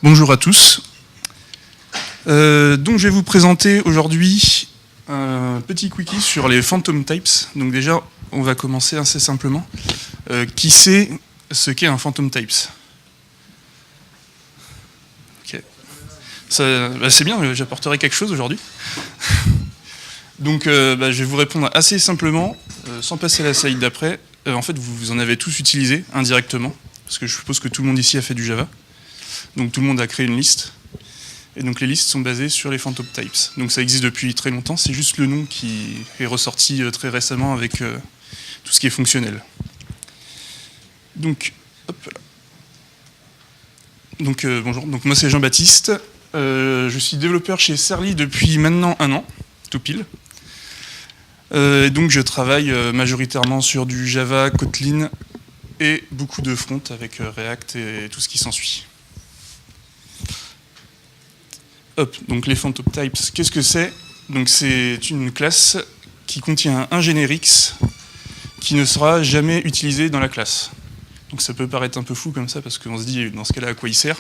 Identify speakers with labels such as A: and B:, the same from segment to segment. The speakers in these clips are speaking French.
A: Bonjour à tous. Donc je vais vous présenter aujourd'hui un petit quickie sur les Phantom Types. Donc déjà, on va commencer assez simplement. Qui sait ce qu'est un Phantom Types? Okay. C'est bien, j'apporterai quelque chose aujourd'hui. Donc je vais vous répondre assez simplement, sans passer à la slide d'après. En fait, vous en avez tous utilisé indirectement, parce que je suppose que tout le monde ici a fait du Java. Donc tout le monde a créé une liste. Et donc les listes sont basées sur les Phantom Types. Donc ça existe depuis très longtemps, c'est juste le nom qui est ressorti très récemment avec tout ce qui est fonctionnel. Donc, hop là. Donc bonjour, donc moi c'est Jean-Baptiste. Je suis développeur chez Serly depuis maintenant 1 an, tout pile. Et donc je travaille majoritairement sur du Java, Kotlin et beaucoup de front avec React et tout ce qui s'ensuit. Hop, donc les Phantom Types, qu'est-ce que c'est? Donc c'est une classe qui contient un générique qui ne sera jamais utilisé dans la classe. Donc ça peut paraître un peu fou comme ça parce qu'on se dit dans ce cas-là à quoi il sert.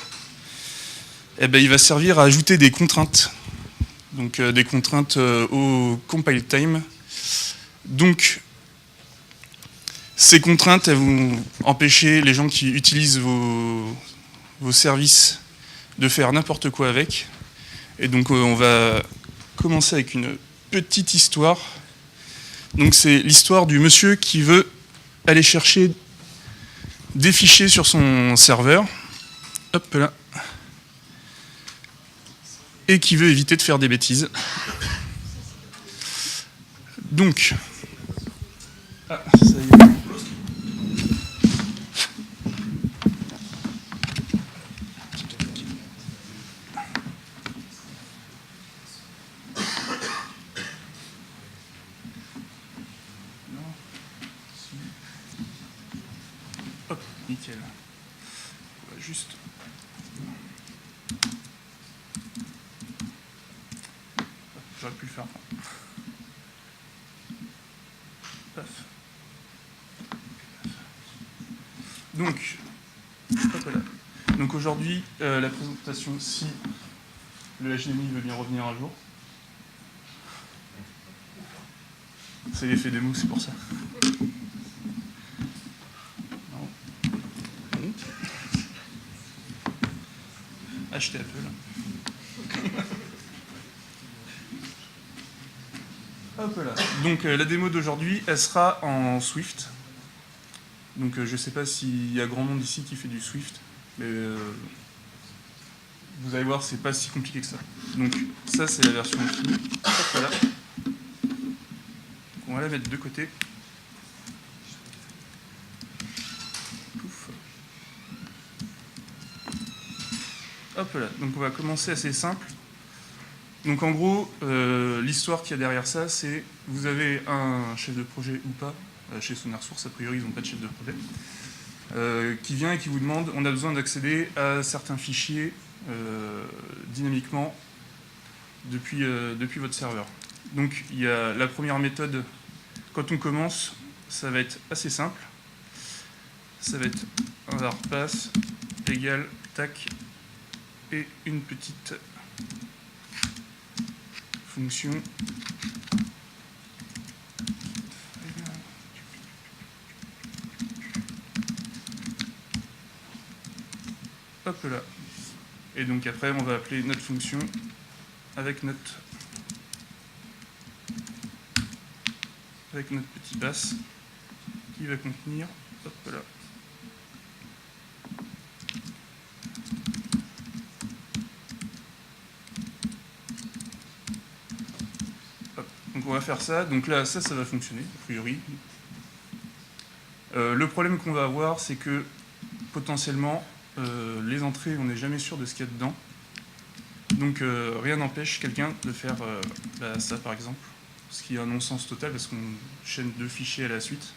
A: Eh ben, il va servir à ajouter des contraintes. Donc des contraintes au compile time. Donc ces contraintes elles vont empêcher les gens qui utilisent vos services de faire n'importe quoi avec. Et donc on va commencer avec une petite histoire. Donc c'est l'histoire du monsieur qui veut aller chercher des fichiers sur son serveur. Hop là. Et qui veut éviter de faire des bêtises. Donc. Ah, ça y est. Hop, nickel. On va juste. J'aurais pu le faire. Paf. Donc, hop là. Donc aujourd'hui, la présentation, si le HDMI veut bien revenir un jour. C'est l'effet démo, c'est pour ça. Acheter Apple. Hop là. Donc la démo d'aujourd'hui, elle sera en Swift. Donc je ne sais pas s'il y a grand monde ici qui fait du Swift, mais vous allez voir, c'est pas si compliqué que ça. Donc ça, c'est la version finie. Hop là. On va la mettre de côté. Pouf. Hop là. Donc on va commencer assez simple. Donc en gros, l'histoire qu'il y a derrière ça, c'est vous avez un chef de projet ou pas, chez SonarSource, a priori ils n'ont pas de chef de projet, qui vient et qui vous demande, on a besoin d'accéder à certains fichiers dynamiquement depuis votre serveur. Donc il y a la première méthode, quand on commence, ça va être assez simple. Ça va être un var pass égale tac et une petite fonction hop là. Et donc après on va appeler notre fonction avec notre petit pass qui va contenir hop là. Donc on va faire ça, donc là ça va fonctionner, a priori. Le problème qu'on va avoir, c'est que potentiellement, les entrées, on n'est jamais sûr de ce qu'il y a dedans. Donc rien n'empêche quelqu'un de faire ça par exemple, ce qui est un non-sens total parce qu'on chaîne 2 fichiers à la suite.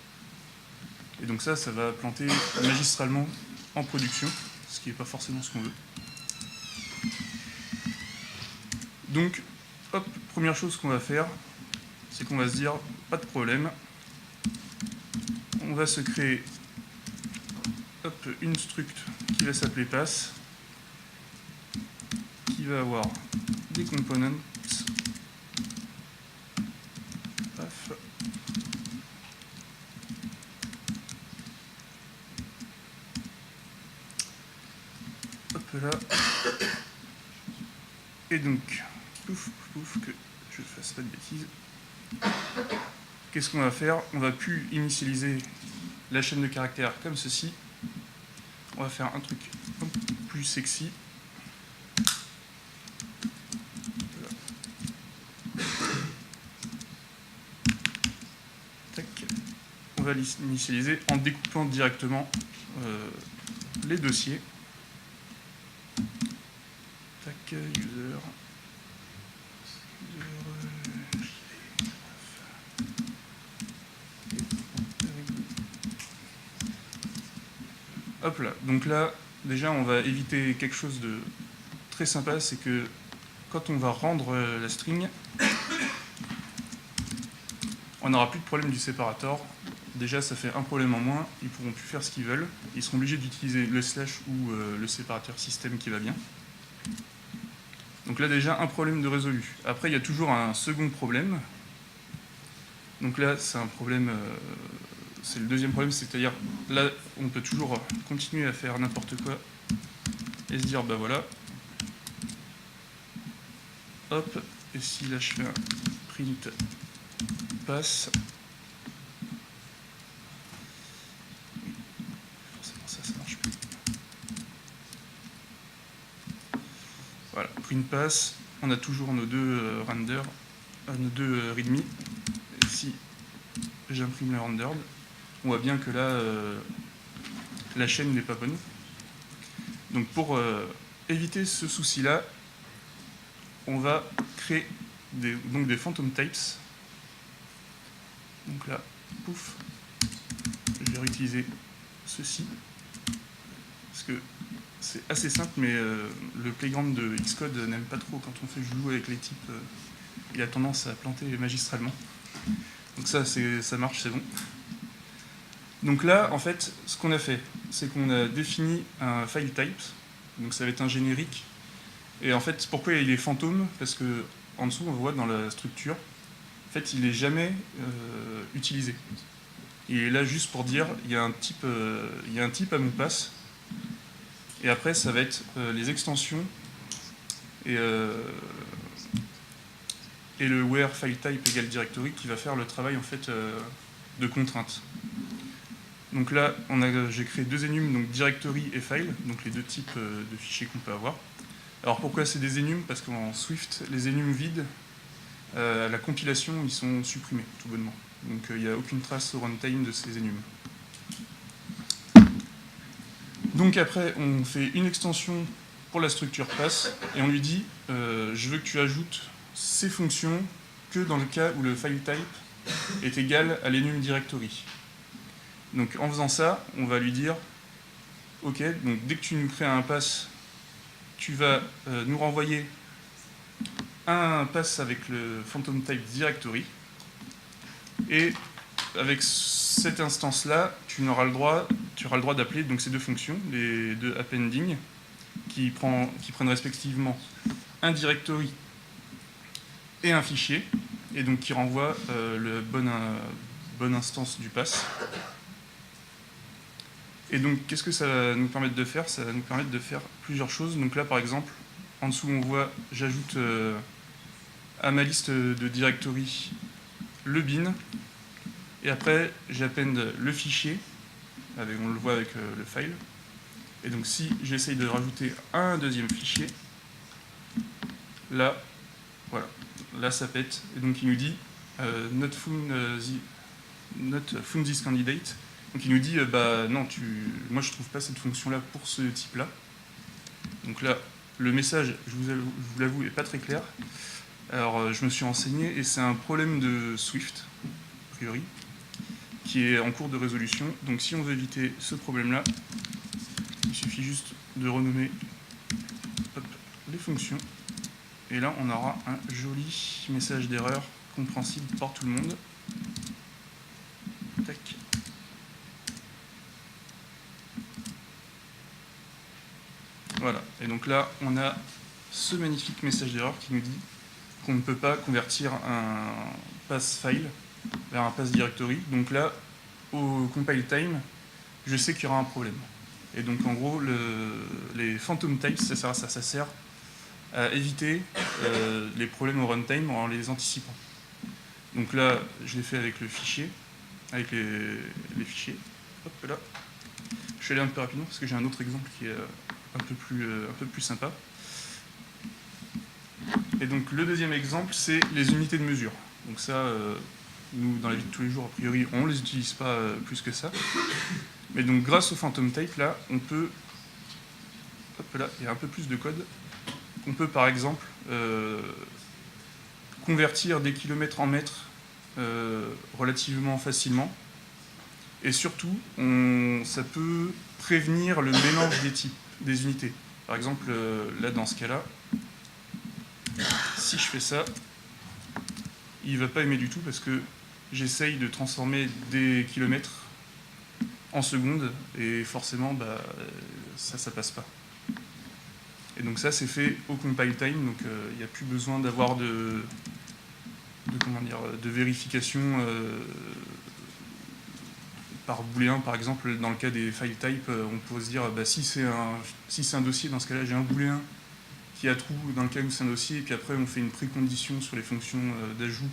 A: Et donc ça va planter magistralement en production, ce qui n'est pas forcément ce qu'on veut. Donc, hop, première chose qu'on va faire, c'est qu'on va se dire, pas de problème, on va se créer hop, une struct qui va s'appeler pass, qui va avoir des components. Paf. Hop là. Et donc, pouf, pouf, que je ne fasse pas de bêtises. Qu'est-ce qu'on va faire? On va plus initialiser la chaîne de caractères comme ceci. On va faire un truc un peu plus sexy. Voilà. Tac. On va l'initialiser en découpant directement les dossiers. Tac, user. Hop là, donc là, déjà on va éviter quelque chose de très sympa, c'est que quand on va rendre la string, on n'aura plus de problème du séparator. Déjà ça fait un problème en moins, ils pourront plus faire ce qu'ils veulent, ils seront obligés d'utiliser le slash ou le séparateur système qui va bien. Donc là déjà un problème de résolu. Après il y a toujours un second problème. Donc là c'est un problème... c'est le deuxième problème, c'est-à-dire là on peut toujours continuer à faire n'importe quoi et se dire bah voilà, hop, et si là je fais un print pass, forcément ça marche plus. Voilà, print pass, on a toujours nos deux render, nos deux readme. Et si j'imprime le rendered, on voit bien que là, la chaîne n'est pas bonne. Donc pour éviter ce souci-là, on va créer des phantom types. Donc là, pouf, je vais réutiliser ceci. Parce que c'est assez simple, mais le playground de Xcode n'aime pas trop quand on fait jouer avec les types. Il a tendance à planter magistralement. Donc ça marche, c'est bon. Donc là, en fait, ce qu'on a fait, c'est qu'on a défini un file type, donc ça va être un générique. Et en fait, pourquoi il est fantôme? Parce que en dessous, on voit dans la structure, en fait, il n'est jamais utilisé. Il est là juste pour dire, il y a un type à mon pass, et après, ça va être les extensions et le where file type égale directory qui va faire le travail en fait de contrainte. Donc là, j'ai créé deux enums, donc directory et file, donc les deux types de fichiers qu'on peut avoir. Alors pourquoi c'est des enums? Parce qu'en Swift, les enums vides, à la compilation, ils sont supprimés, tout bonnement. Donc il n'y a aucune trace au runtime de ces enums. Donc après, on fait une extension pour la structure pass, et on lui dit, je veux que tu ajoutes ces fonctions que dans le cas où le file type est égal à l'enum directory. Donc en faisant ça, on va lui dire, ok, donc dès que tu nous crées un pass, tu vas nous renvoyer un pass avec le phantom type directory, et avec cette instance-là, tu auras le droit d'appeler donc ces deux fonctions, les deux appending, qui prennent respectivement un directory et un fichier, et donc qui renvoient la bonne instance du pass. Et donc, qu'est-ce que ça va nous permettre de faire? Ça va nous permettre de faire plusieurs choses. Donc là, par exemple, en dessous, on voit, j'ajoute à ma liste de directory le bin, et après, j'append le fichier, on le voit avec le file. Et donc, si j'essaye de rajouter un deuxième fichier, là, voilà, là, ça pète. Et donc, il nous dit not found this candidate. Donc il nous dit, bah non, moi je trouve pas cette fonction-là pour ce type-là. Donc là, le message, je vous l'avoue, est pas très clair. Alors je me suis renseigné et c'est un problème de Swift, a priori, qui est en cours de résolution. Donc si on veut éviter ce problème-là, il suffit juste de renommer les fonctions. Et là, on aura un joli message d'erreur compréhensible par tout le monde. Tac. Voilà, et donc là, on a ce magnifique message d'erreur qui nous dit qu'on ne peut pas convertir un pass file vers un pass directory. Donc là, au compile time, je sais qu'il y aura un problème. Et donc en gros, les phantom types, ça sert à ça, ça sert à éviter les problèmes au runtime en les anticipant. Donc là, je l'ai fait avec le fichier, avec les fichiers. Hop là. Je vais aller un peu rapidement parce que j'ai un autre exemple qui est un peu plus sympa. Et donc le deuxième exemple, c'est les unités de mesure. Donc ça, nous, dans la vie de tous les jours, a priori, on ne les utilise pas plus que ça. Mais donc grâce au phantom type, là, on peut... Hop là, il y a un peu plus de code. On peut par exemple convertir des kilomètres en mètres relativement facilement. Et surtout, ça peut prévenir le mélange des types, des unités. Par exemple, là, dans ce cas-là, si je fais ça, il ne va pas aimer du tout parce que j'essaye de transformer des kilomètres en secondes et forcément, ça passe pas. Et donc ça, c'est fait au compile time, donc il n'y a plus besoin d'avoir de vérification par booléen. Par exemple, dans le cas des file type, on peut se dire, si c'est un dossier, dans ce cas-là, j'ai un booléen qui a trou dans le cas où c'est un dossier, et puis après, on fait une précondition sur les fonctions d'ajout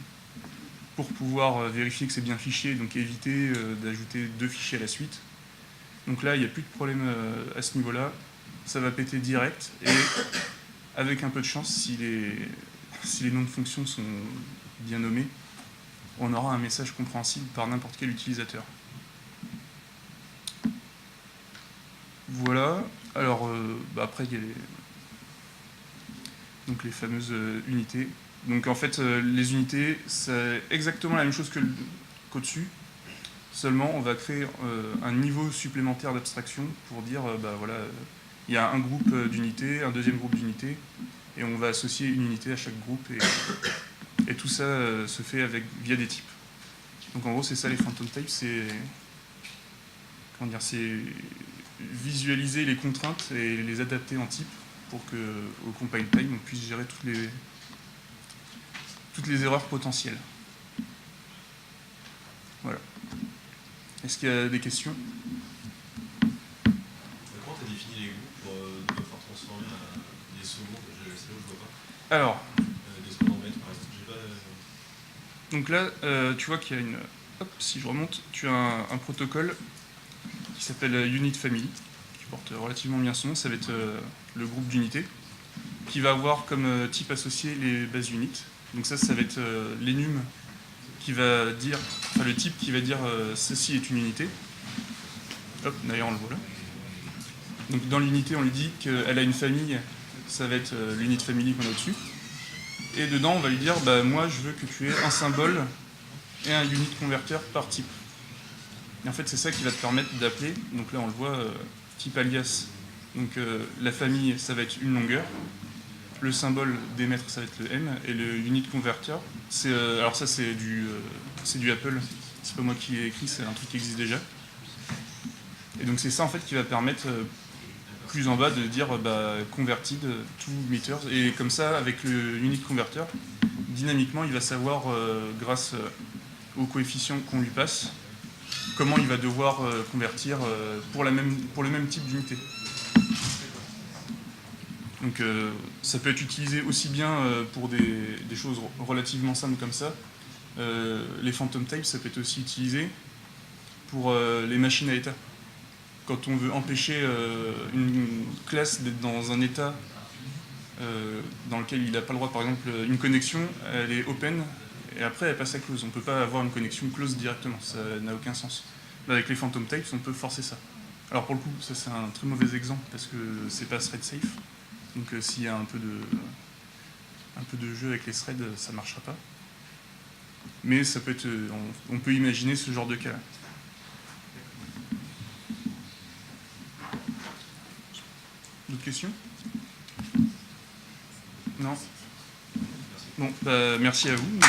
A: pour pouvoir vérifier que c'est bien fiché, donc éviter d'ajouter 2 fichiers à la suite. Donc là, il n'y a plus de problème à ce niveau-là. Ça va péter direct, et avec un peu de chance, si les noms de fonctions sont bien nommés, on aura un message compréhensible par n'importe quel utilisateur. Voilà. Alors, après, il y a les fameuses unités. Donc en fait, les unités, c'est exactement la même chose qu'au-dessus. Seulement, on va créer un niveau supplémentaire d'abstraction pour dire, voilà, il y a un groupe d'unités, un deuxième groupe d'unités, et on va associer une unité à chaque groupe, et tout ça se fait via des types. Donc en gros, c'est ça les phantom types, c'est visualiser les contraintes et les adapter en type pour qu'au compile time, on puisse gérer toutes les erreurs potentielles. Voilà. Est-ce qu'il y a des questions?
B: Comment tu as défini les groupes pour ne pas pouvoir transformer des secondes? C'est là où je ne vois pas.
A: Alors.
B: Des secondes en mètres, par exemple.
A: Donc là, tu vois qu'il y a une... Hop, si je remonte, tu as un protocole qui s'appelle Unit Family, qui porte relativement bien son nom. Ça va être le groupe d'unités, qui va avoir comme type associé les bases unit. Donc ça va être l'enum qui va dire, enfin le type qui va dire ceci est une unité. Hop, d'ailleurs on le voit là. Donc dans l'unité, on lui dit qu'elle a une famille, ça va être l'unit family qu'on a au-dessus. Et dedans, on va lui dire, moi je veux que tu aies un symbole et un unit converter par type. Et en fait, c'est ça qui va te permettre d'appeler. Donc là, on le voit, type alias. Donc la famille, ça va être une longueur. Le symbole d'émettre, ça va être le M. Et le unit converter, alors ça, c'est du Apple. C'est pas moi qui l'ai écrit, c'est un truc qui existe déjà. Et donc c'est ça, en fait, qui va permettre, plus en bas, de dire converted to meters. Et comme ça, avec le unit converter, dynamiquement, il va savoir, grâce au coefficient qu'on lui passe, comment il va devoir convertir pour le même type d'unité. Donc ça peut être utilisé aussi bien pour des choses relativement simples comme ça. Les phantom types, ça peut être aussi utilisé pour les machines à état. Quand on veut empêcher une classe d'être dans un état dans lequel il n'a pas le droit, par exemple, une connexion, elle est open, et après elle passe à close. On ne peut pas avoir une connexion close directement, ça n'a aucun sens. Avec les phantom types, on peut forcer ça. Alors pour le coup, ça c'est un très mauvais exemple, parce que c'est pas thread safe. Donc s'il y a un peu de jeu avec les threads, ça ne marchera pas. Mais ça peut être, on peut imaginer ce genre de cas. D'autres questions? Non? Bon, merci à vous.